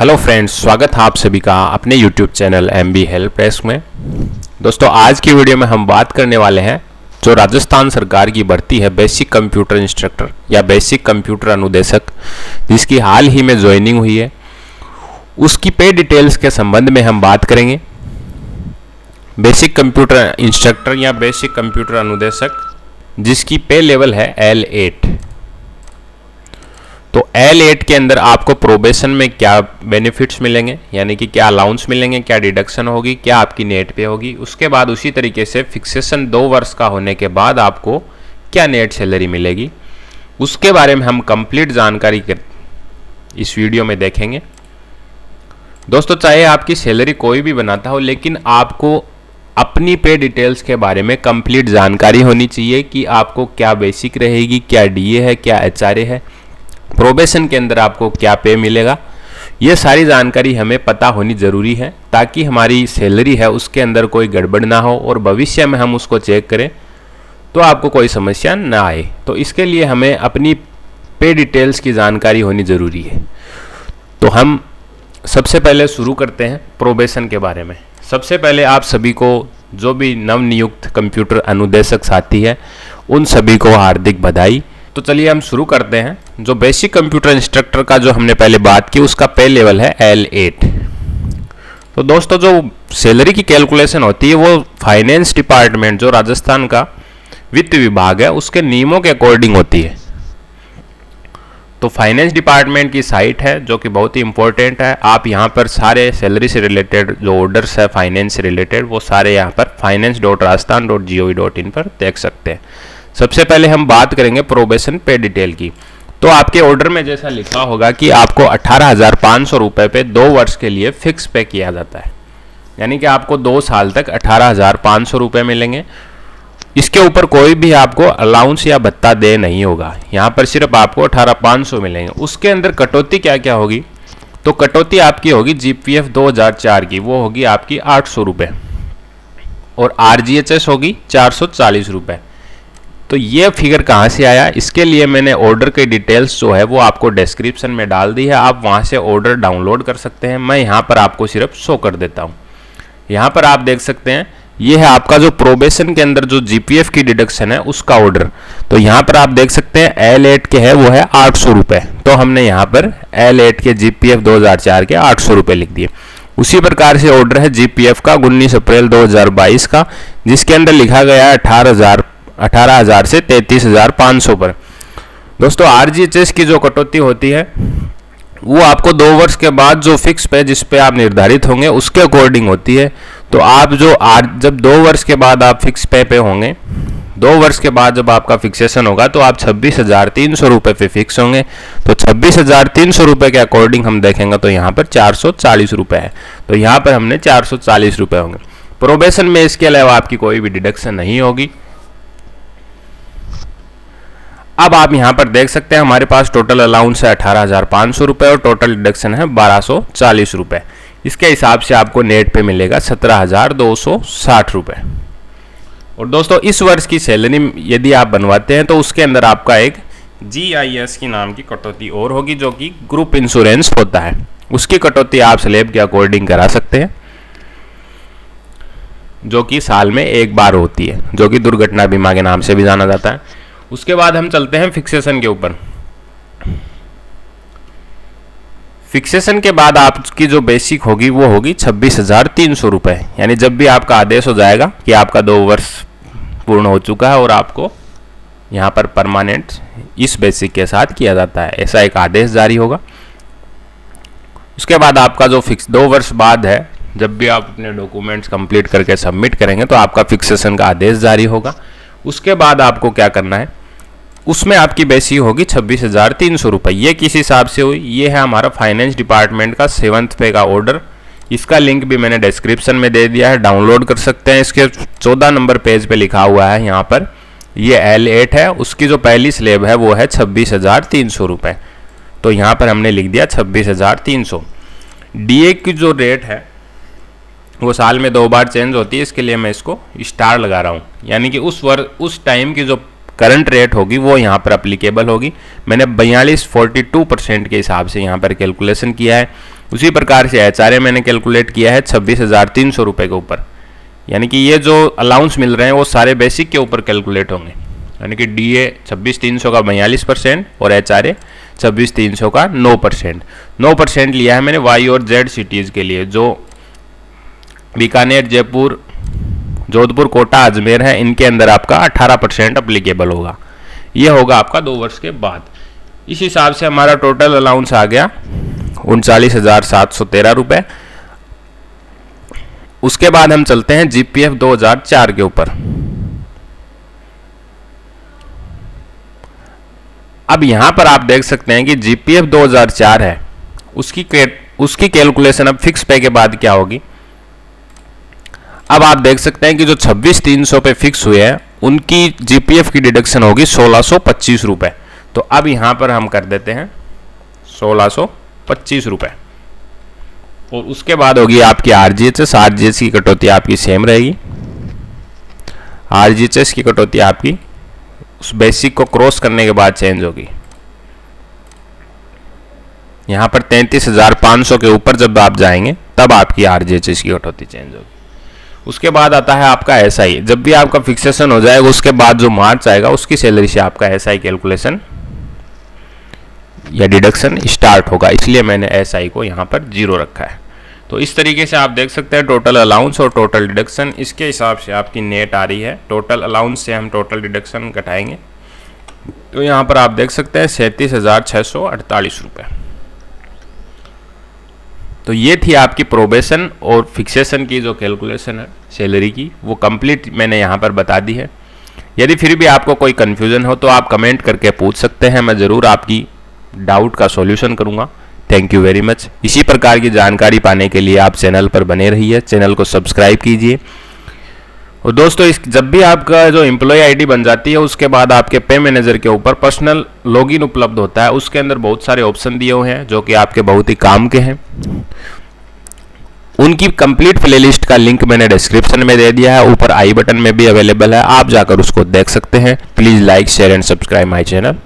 Hello friends, स्वागत है आप सभी का अपने YouTube channel MB help desk में। दोस्तों, आज की वीडियो में हम बात करने वाले हैं जो राजस्थान सरकार की भर्ती है बेसिक कंप्यूटर इंस्ट्रक्टर या बेसिक कंप्यूटर अनुदेशक, जिसकी हाल ही में ज्वाइनिंग हुई है, उसकी पे डिटेल्स के संबंध में हम बात करेंगे। बेसिक कंप्यूटर इंस्ट्रक्टर या बेसिक कंप्यूटर अनुदेशक जिसकी पे लेवल है L8। तो L8 के अंदर आपको प्रोबेशन में क्या बेनिफिट्स मिलेंगे, यानी कि क्या अलाउंस मिलेंगे, क्या डिडक्शन होगी, क्या आपकी नेट पे होगी। उसके बाद उसी तरीके से फिक्सेशन 2 वर्ष का होने के बाद आपको क्या नेट सैलरी मिलेगी, उसके बारे में हम कंप्लीट जानकारी इस वीडियो में देखेंगे। दोस्तों, चाहे आपकी सैलरी कोई भी बनाता हो, लेकिन आपको अपनी पे डिटेल्स के बारे में कंप्लीट जानकारी होनी चाहिए कि आपको क्या बेसिक रहेगी, क्या DA है, क्या HRA है, प्रोबेशन के अंदर आपको क्या पे मिलेगा। ये सारी जानकारी हमें पता होनी ज़रूरी है ताकि हमारी सैलरी है उसके अंदर कोई गड़बड़ ना हो और भविष्य में हम उसको चेक करें तो आपको कोई समस्या ना आए। तो इसके लिए हमें अपनी पे डिटेल्स की जानकारी होनी ज़रूरी है। तो हम सबसे पहले शुरू करते हैं प्रोबेशन के बारे में। सबसे पहले आप सभी को, जो भी नवनियुक्त कंप्यूटर अनुदेशक साथी है, उन सभी को हार्दिक बधाई। तो चलिए हम शुरू करते हैं। जो बेसिक कंप्यूटर इंस्ट्रक्टर का जो हमने पहले बात की, उसका पे लेवल है L8। तो दोस्तों, जो सैलरी की कैलकुलेशन होती है वो फाइनेंस डिपार्टमेंट, जो राजस्थान का वित्त विभाग है, उसके नियमों के अकॉर्डिंग होती है। तो फाइनेंस डिपार्टमेंट की साइट है जो कि बहुत ही इंपॉर्टेंट है। आप यहाँ पर सारे सैलरी से रिलेटेड जो ऑर्डर्स है फाइनेंस से रिलेटेड, वो सारे यहाँ पर finance.rajasthan.gov.in पर देख सकते हैं। सबसे पहले हम बात करेंगे प्रोबेशन पे डिटेल की। तो आपके ऑर्डर में जैसा लिखा होगा कि आपको 18,500 रुपये पे 2 वर्ष के लिए फिक्स पे किया जाता है, यानी कि आपको 2 साल तक 18,500 रुपये मिलेंगे। इसके ऊपर कोई भी आपको अलाउंस या भत्ता दे नहीं होगा, यहाँ पर सिर्फ आपको 18,500 मिलेंगे। उसके अंदर कटौती क्या क्या होगी, तो कटौती आपकी होगी GPF 2004 की, वो होगी आपकी 800 रुपये, और RGHS होगी 440 रुपये। तो ये फिगर कहाँ से आया, इसके लिए मैंने ऑर्डर की डिटेल्स जो है वो आपको डिस्क्रिप्शन में डाल दी है। आप वहाँ से ऑर्डर डाउनलोड कर सकते हैं। मैं यहाँ पर आपको सिर्फ शो कर देता हूँ। यहाँ पर आप देख सकते हैं, ये है आपका जो प्रोबेशन के अंदर जो GPF की डिडक्शन है उसका ऑर्डर। तो यहाँ पर आप देख सकते हैं L8 के है वो है 800 रुपये। तो हमने यहाँ पर L8 के GPF 2004 के 800 रुपये लिख दिए। उसी प्रकार से ऑर्डर है GPF का 19 अप्रैल 2022 का, जिसके अंदर लिखा गया है 18,000 से 33,500 पर। दोस्तों, RGHS की जो कटौती होती है वो आपको 2 वर्ष के बाद जो फिक्स पे जिस पे आप निर्धारित होंगे उसके अकॉर्डिंग होती है। तो आप जब 2 वर्ष के बाद आप फिक्स पे होंगे, 2 वर्ष के बाद जब आपका फिक्सेशन होगा तो आप 26,300 रुपये पे फिक्स होंगे। तो 26,300 रुपये के अकॉर्डिंग हम देखेंगे तो यहाँ पर 440 रुपये है। तो यहाँ पर हमने 440 रुपये होंगे। प्रोबेशन में इसके अलावा आपकी कोई भी डिडक्शन नहीं होगी। अब आप यहाँ पर देख सकते हैं हमारे पास टोटल अलाउंस है 18,500 रुपये और टोटल डिडक्शन है 1,240 रुपये। इसके हिसाब से आपको नेट पे मिलेगा 17,260 रुपये। और दोस्तों, इस वर्ष की सैलरी यदि आप बनवाते हैं तो उसके अंदर आपका एक GIS की नाम की कटौती और होगी, जो कि ग्रुप इंश्योरेंस होता है। उसकी कटौती आप स्लैब के अकॉर्डिंग करा सकते हैं, जो कि साल में 1 बार होती है, जो कि दुर्घटना बीमा के नाम से भी जाना जाता है। उसके बाद हम चलते हैं फिक्सेशन के ऊपर। फिक्सेशन के बाद आपकी जो बेसिक होगी वो होगी 26,300 रुपये, यानी जब भी आपका आदेश हो जाएगा कि आपका 2 वर्ष पूर्ण हो चुका है और आपको यहाँ पर परमानेंट इस बेसिक के साथ किया जाता है, ऐसा एक आदेश जारी होगा। उसके बाद आपका जो फिक्स 2 वर्ष बाद है, जब भी आप अपने डॉक्यूमेंट्स कंप्लीट करके सबमिट करेंगे तो आपका फिक्सेशन का आदेश जारी होगा। उसके बाद आपको क्या करना है, उसमें आपकी बेसिक होगी 26,300 रुपये। ये किस हिसाब से हुई, ये है हमारा फाइनेंस डिपार्टमेंट का 7th पे का ऑर्डर। इसका लिंक भी मैंने डिस्क्रिप्शन में दे दिया है, डाउनलोड कर सकते हैं। इसके 14 नंबर पेज पे लिखा हुआ है यहाँ पर, ये L8 है, उसकी जो पहली स्लेब है वो है 26,300 रुपये। तो यहाँ पर हमने लिख दिया 26,300। DA की जो रेट है वो साल में 2 बार चेंज होती है, इसके लिए मैं इसको स्टार लगा रहा हूँ, यानी कि उस टाइम की जो करंट रेट होगी वो यहाँ पर अप्लीकेबल होगी। मैंने 42.42% के हिसाब से यहाँ पर कैलकुलेशन किया है। उसी प्रकार से HRA मैंने कैलकुलेट किया है 26,300 रुपये के ऊपर, यानी कि ये जो अलाउंस मिल रहे हैं वो सारे बेसिक के ऊपर कैलकुलेट होंगे, यानी कि DA 26,300 का 42% और HRA 26,300 का 9%। 9% लिया है मैंने Y और Z सिटीज़ के लिए, जो बीकानेर, जयपुर, जोधपुर, कोटा, अजमेर है, इनके अंदर आपका 18% अप्लीकेबल होगा। ये होगा आपका 2 वर्ष के बाद। इस हिसाब से हमारा टोटल अलाउंस आ गया 39,713 रुपये। उसके बाद हम चलते हैं GPF 2004 के ऊपर। अब यहां पर आप देख सकते हैं कि GPF 2004 है, उसकी कैलकुलेशन अब फिक्स पे के बाद क्या होगी। अब आप देख सकते हैं कि जो 26,300 पे फिक्स हुए हैं उनकी GPF की डिडक्शन होगी 1,625 रुपये। तो अब यहां पर हम कर देते हैं 1,625 रुपये, और उसके बाद होगी आपकी RGHS। RGHS की कटौती आपकी सेम रहेगी। RGHS की कटौती आपकी उस बेसिक को क्रॉस करने के बाद चेंज होगी। यहां पर 33,500 के ऊपर जब आप जाएंगे तब आपकी RGHS की कटौती चेंज होगी। उसके बाद आता है आपका SI। जब भी आपका फिक्सेशन हो जाएगा उसके बाद जो मार्च आएगा उसकी सैलरी से आपका SI कैलकुलेशन या डिडक्शन स्टार्ट होगा, इसलिए मैंने SI को यहाँ पर 0 रखा है। तो इस तरीके से आप देख सकते हैं टोटल अलाउंस और टोटल डिडक्शन, इसके हिसाब से आपकी नेट आ रही है। टोटल अलाउंस से हम टोटल डिडक्शन घटाएंगे तो यहाँ पर आप देख सकते हैं 37,648 रुपये। तो ये थी आपकी प्रोबेशन और फिक्सेशन की जो कैलकुलेशन है सैलरी की, वो कंप्लीट मैंने यहाँ पर बता दी है। यदि फिर भी आपको कोई कन्फ्यूज़न हो तो आप कमेंट करके पूछ सकते हैं, मैं ज़रूर आपकी डाउट का सॉल्यूशन करूँगा। Thank you very much. इसी प्रकार की जानकारी पाने के लिए आप चैनल पर बने रहिए, चैनल को सब्सक्राइब कीजिए। और दोस्तों जब भी आपका जो एम्प्लॉय आईडी बन जाती है उसके बाद आपके पे मैनेजर के ऊपर पर्सनल लॉगिन उपलब्ध होता है। उसके अंदर बहुत सारे ऑप्शन दिए हुए हैं जो कि आपके बहुत ही काम के हैं। उनकी कंप्लीट प्लेलिस्ट का लिंक मैंने डिस्क्रिप्शन में दे दिया है, ऊपर आई बटन में भी अवेलेबल है, आप जाकर उसको देख सकते हैं। Please like, share and subscribe my channel.